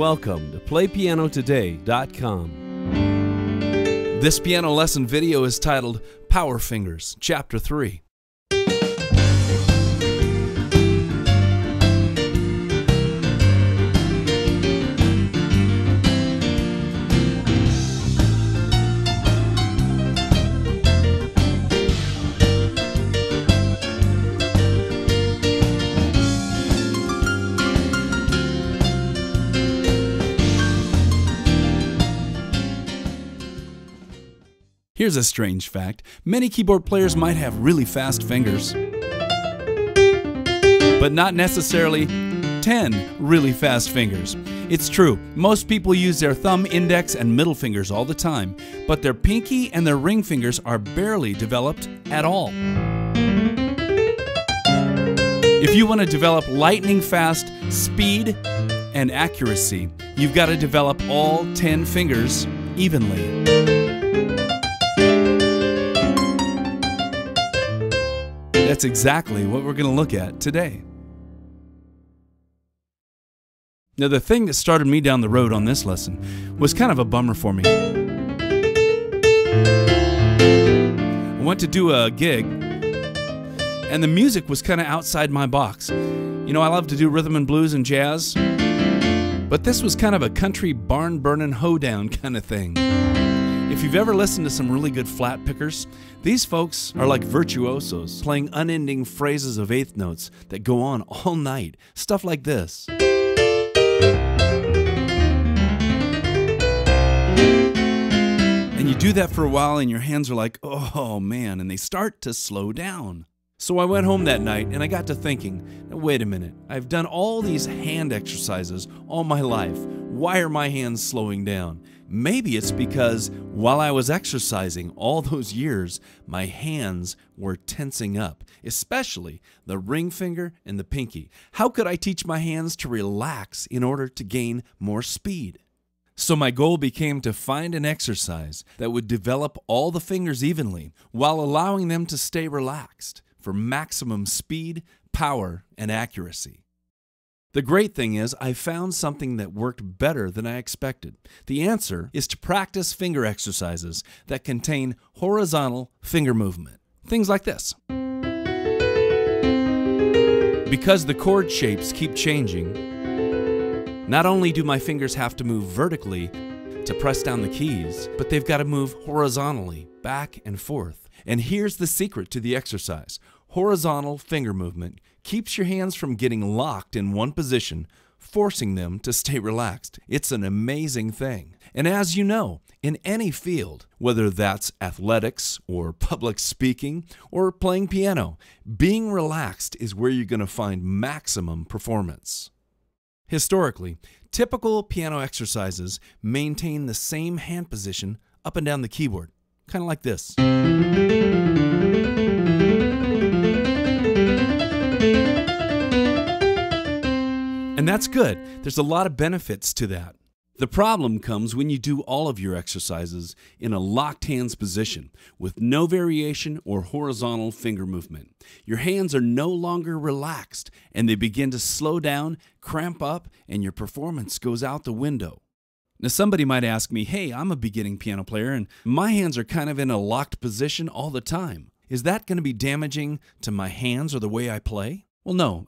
Welcome to PlayPianoTODAY.com. This piano lesson video is titled PowerFingers, Chapter 3. Here's a strange fact. Many keyboard players might have really fast fingers, but not necessarily 10 really fast fingers. It's true, most people use their thumb, index, and middle fingers all the time, but their pinky and their ring fingers are barely developed at all. If you want to develop lightning fast speed and accuracy, you've got to develop all 10 fingers evenly. That's exactly what we're going to look at today. Now, the thing that started me down the road on this lesson was kind of a bummer for me. I went to do a gig, and the music was kind of outside my box. You know, I love to do rhythm and blues and jazz, but this was kind of a country barn-burning hoedown kind of thing. If you've ever listened to some really good flat pickers, these folks are like virtuosos, playing unending phrases of eighth notes that go on all night. Stuff like this. And you do that for a while and your hands are like, oh man, and they start to slow down. So I went home that night and I got to thinking, now wait a minute, I've done all these hand exercises all my life. Why are my hands slowing down? Maybe it's because while I was exercising all those years, my hands were tensing up, especially the ring finger and the pinky. How could I teach my hands to relax in order to gain more speed? So my goal became to find an exercise that would develop all the fingers evenly while allowing them to stay relaxed for maximum speed, power, and accuracy. The great thing is I found something that worked better than I expected. The answer is to practice finger exercises that contain horizontal finger movement. Things like this. Because the chord shapes keep changing, not only do my fingers have to move vertically to press down the keys, but they've got to move horizontally, back and forth. And here's the secret to the exercise. Horizontal finger movement keeps your hands from getting locked in one position, forcing them to stay relaxed. It's an amazing thing. And as you know, in any field, whether that's athletics or public speaking or playing piano, being relaxed is where you're going to find maximum performance. Historically, typical piano exercises maintain the same hand position up and down the keyboard, kind of like this. And that's good. There's a lot of benefits to that. The problem comes when you do all of your exercises in a locked hands position with no variation or horizontal finger movement. Your hands are no longer relaxed and they begin to slow down, cramp up, and your performance goes out the window. Now somebody might ask me, hey, I'm a beginning piano player and my hands are kind of in a locked position all the time. Is that going to be damaging to my hands or the way I play? Well, no,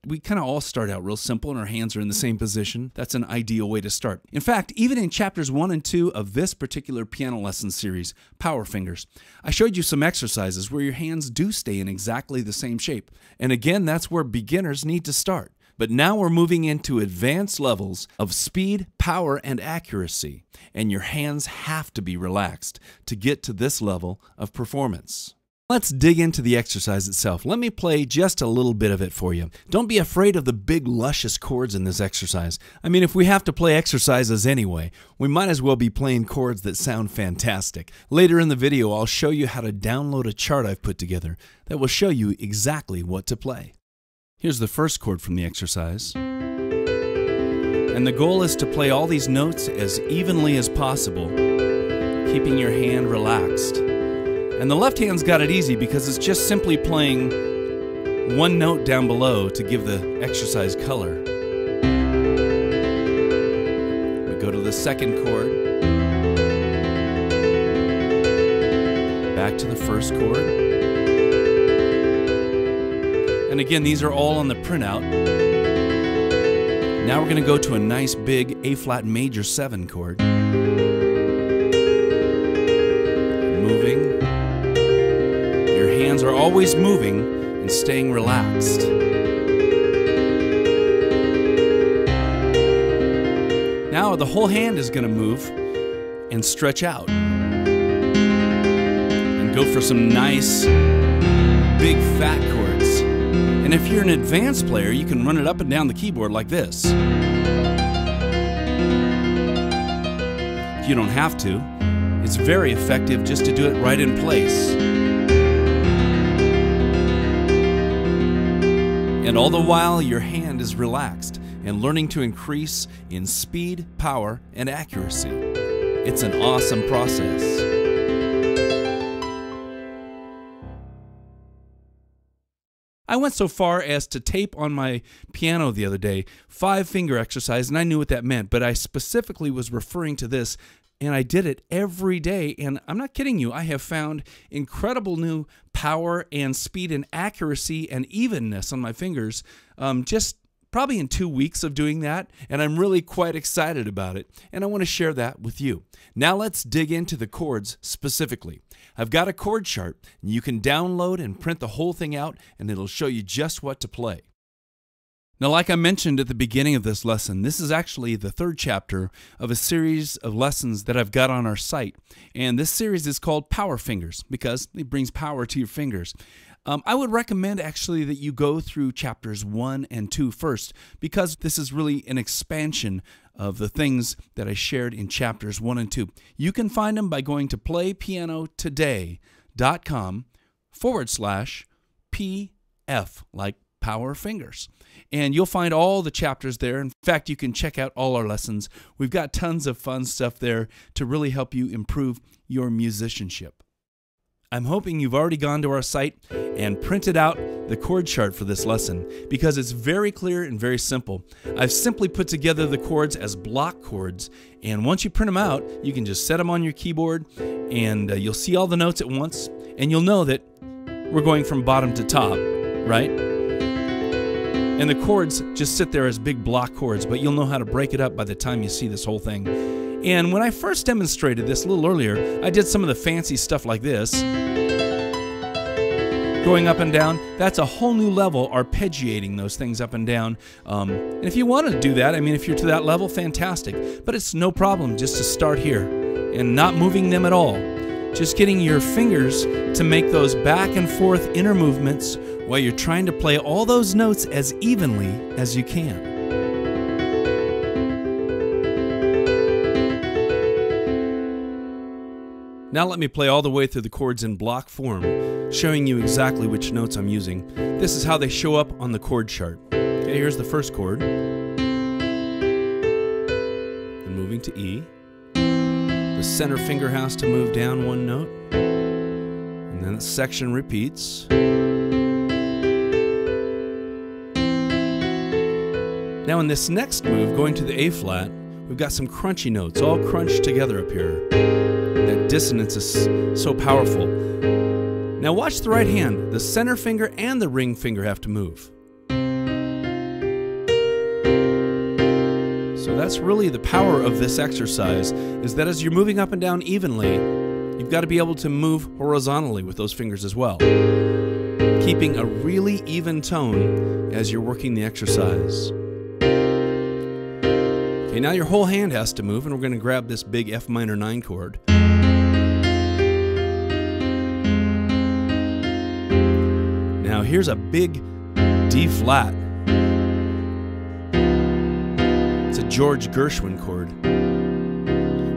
we kind of all start out real simple and our hands are in the same position. That's an ideal way to start. In fact, even in chapters 1 and 2 of this particular piano lesson series, PowerFingers, I showed you some exercises where your hands do stay in exactly the same shape. And again, that's where beginners need to start. But now we're moving into advanced levels of speed, power, and accuracy. And your hands have to be relaxed to get to this level of performance. Let's dig into the exercise itself. Let me play just a little bit of it for you. Don't be afraid of the big, luscious chords in this exercise. I mean, if we have to play exercises anyway, we might as well be playing chords that sound fantastic. Later in the video, I'll show you how to download a chart I've put together that will show you exactly what to play. Here's the first chord from the exercise. And the goal is to play all these notes as evenly as possible, keeping your hand relaxed. And the left hand's got it easy because it's just simply playing one note down below to give the exercise color. second chord, back to the first chord. And again, these are all on the printout. Now we're going to go to a nice big A-flat major 7 chord. Moving. Your hands are always moving and staying relaxed. Now the whole hand is going to move and stretch out. And go for some nice big fat chords. And if you're an advanced player, you can run it up and down the keyboard like this. You don't have to. It's very effective just to do it right in place. And all the while, your hand is relaxed and learning to increase in speed, power, and accuracy. It's an awesome process. I went so far as to tape on my piano the other day 5-finger exercise, and I knew what that meant, but I specifically was referring to this, and I did it every day, and I'm not kidding you, I have found incredible new power and speed and accuracy and evenness on my fingers just probably in 2 weeks of doing that, and I'm really quite excited about it, and I want to share that with you. Now let's dig into the chords specifically. I've got a chord chart, and you can download and print the whole thing out, and it'll show you just what to play. Now, like I mentioned at the beginning of this lesson, this is actually the 3rd chapter of a series of lessons that I've got on our site, and this series is called PowerFingers because it brings power to your fingers. I would recommend actually that you go through chapters 1 and 2 first, because this is really an expansion of the things that I shared in chapters 1 and 2. You can find them by going to PlayPianoTODAY.com/PF, like PowerFingers. And you'll find all the chapters there. In fact, you can check out all our lessons. We've got tons of fun stuff there to really help you improve your musicianship. I'm hoping you've already gone to our site and printed out the chord chart for this lesson, because it's very clear and very simple. I've simply put together the chords as block chords, and once you print them out, you can just set them on your keyboard, and you'll see all the notes at once, and you'll know that we're going from bottom to top, right? And the chords just sit there as big block chords, but you'll know how to break it up by the time you see this whole thing. And when I first demonstrated this a little earlier, I did some of the fancy stuff like this. Going up and down, that's a whole new level, arpeggiating those things up and down. And if you want to do that, I mean, if you're to that level, fantastic. But it's no problem just to start here and not moving them at all. Just getting your fingers to make those back and forth inner movements while you're trying to play all those notes as evenly as you can. Now let me play all the way through the chords in block form, showing you exactly which notes I'm using. This is how they show up on the chord chart. Okay, here's the first chord. Then moving to E. The center finger has to move down one note. And then the section repeats. Now in this next move, going to the A flat, we've got some crunchy notes all crunched together up here. That dissonance is so powerful. Now watch the right hand. The center finger and the ring finger have to move. So that's really the power of this exercise, is that as you're moving up and down evenly, you've got to be able to move horizontally with those fingers as well, keeping a really even tone as you're working the exercise. Okay, now your whole hand has to move, and we're going to grab this big F minor 9 chord. Now here's a big D flat. It's a George Gershwin chord.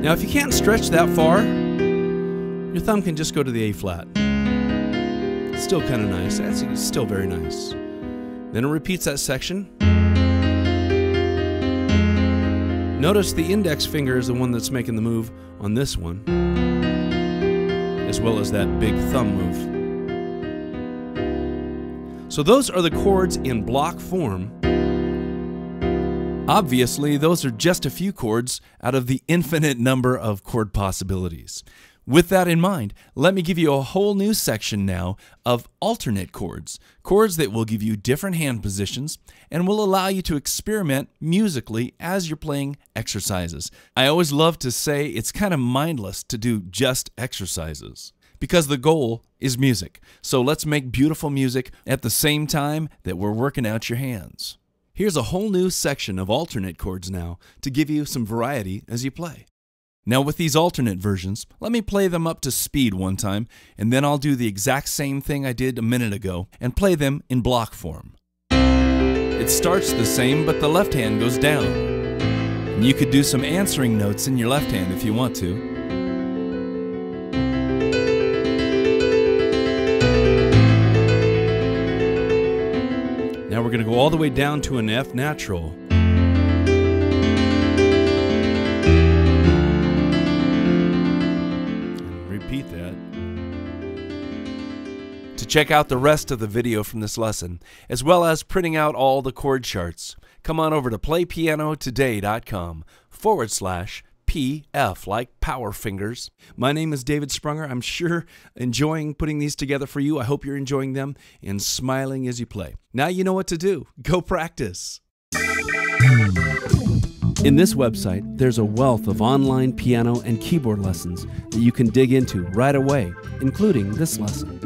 Now if you can't stretch that far, your thumb can just go to the A flat. It's still kind of nice. That's still very nice. Then it repeats that section. Notice the index finger is the one that's making the move on this one, as well as that big thumb move. So those are the chords in block form. Obviously, those are just a few chords out of the infinite number of chord possibilities. With that in mind, let me give you a whole new section now of alternate chords, chords that will give you different hand positions and will allow you to experiment musically as you're playing exercises. I always love to say it's kind of mindless to do just exercises, because the goal is music. So let's make beautiful music at the same time that we're working out your hands. Here's a whole new section of alternate chords now to give you some variety as you play. Now with these alternate versions, let me play them up to speed one time, and then I'll do the exact same thing I did a minute ago and play them in block form. It starts the same, but the left hand goes down. And you could do some answering notes in your left hand if you want to. Now we're going to go all the way down to an F natural. Repeat that. To check out the rest of the video from this lesson, as well as printing out all the chord charts, come on over to PlayPianoTODAY.com/PF, like PowerFingers. My name is David Sprunger. I'm sure enjoying putting these together for you. I hope you're enjoying them and smiling as you play. Now you know what to do. Go practice. In this website, there's a wealth of online piano and keyboard lessons that you can dig into right away, including this lesson.